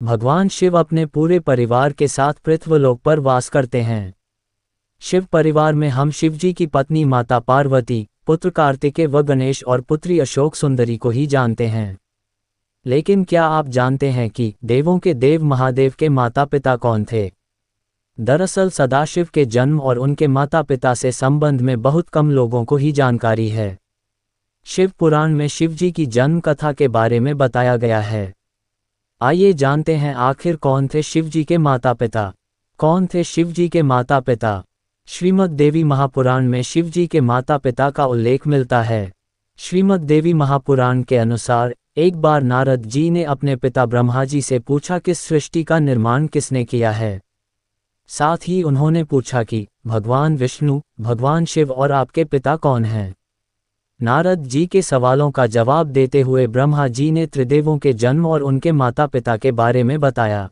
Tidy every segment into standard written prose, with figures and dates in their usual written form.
भगवान शिव अपने पूरे परिवार के साथ पृथ्वीलोक पर वास करते हैं। शिव परिवार में हम शिवजी की पत्नी माता पार्वती, पुत्र कार्तिकेय व गणेश और पुत्री अशोक सुंदरी को ही जानते हैं। लेकिन क्या आप जानते हैं कि देवों के देव महादेव के माता पिता कौन थे? दरअसल सदाशिव के जन्म और उनके माता पिता से संबंध में बहुत कम लोगों को ही जानकारी है। शिव पुराण में शिवजी की जन्म कथा के बारे में बताया गया है। आइए जानते हैं आखिर कौन थे शिवजी के माता पिता। कौन थे शिवजी के माता पिता? श्रीमद् देवी महापुराण में शिवजी के माता पिता का उल्लेख मिलता है। श्रीमद् देवी महापुराण के अनुसार एक बार नारद जी ने अपने पिता ब्रह्मा जी से पूछा कि सृष्टि का निर्माण किसने किया है। साथ ही उन्होंने पूछा कि भगवान विष्णु, भगवान शिव और आपके पिता कौन हैं? नारद जी के सवालों का जवाब देते हुए ब्रह्मा जी ने त्रिदेवों के जन्म और उनके माता पिता के बारे में बताया।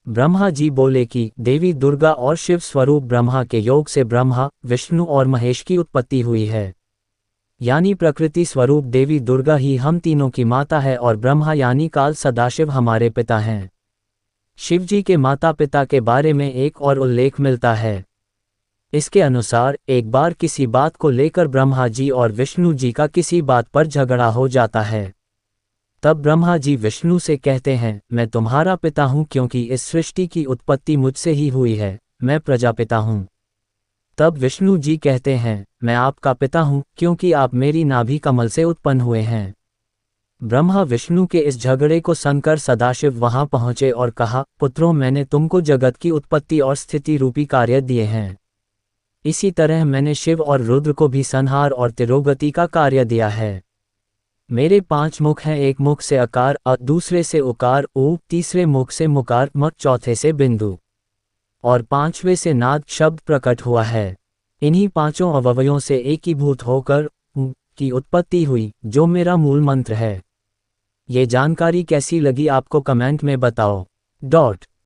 ब्रह्मा जी बोले कि देवी दुर्गा और शिव स्वरूप ब्रह्मा के योग से ब्रह्मा, विष्णु और महेश की उत्पत्ति हुई है। यानी प्रकृति स्वरूप देवी दुर्गा ही हम तीनों की माता है और ब्रह्मा यानी काल सदाशिव हमारे पिता हैं। शिवजी के माता पिता के बारे में एक और उल्लेख मिलता है। इसके अनुसार एक बार किसी बात को लेकर ब्रह्मा जी और विष्णु जी का किसी बात पर झगड़ा हो जाता है। तब ब्रह्मा जी विष्णु से कहते हैं, मैं तुम्हारा पिता हूँ क्योंकि इस सृष्टि की उत्पत्ति मुझसे ही हुई है, मैं प्रजापिता हूँ। तब विष्णु जी कहते हैं, मैं आपका पिता हूँ क्योंकि आप मेरी नाभि कमल से उत्पन्न हुए हैं। ब्रह्मा विष्णु के इस झगड़े को सुनकर सदाशिव वहां पहुंचे और कहा, पुत्रों, मैंने तुमको जगत की उत्पत्ति और स्थिति रूपी कार्य दिए हैं। इसी तरह मैंने शिव और रुद्र को भी संहार और तिरोगति का कार्य दिया है। मेरे 5 मुख हैं, एक मुख से अकार अ, दूसरे से उकार उ, तीसरे मुख से मुकार म, चौथे से बिंदु और 5वें से नाद शब्द प्रकट हुआ है। इन्हीं 5 अवयवों से एकीभूत होकर उ की उत्पत्ति हुई, जो मेरा मूल मंत्र है। ये जानकारी कैसी लगी आपको कमेंट में बताओ।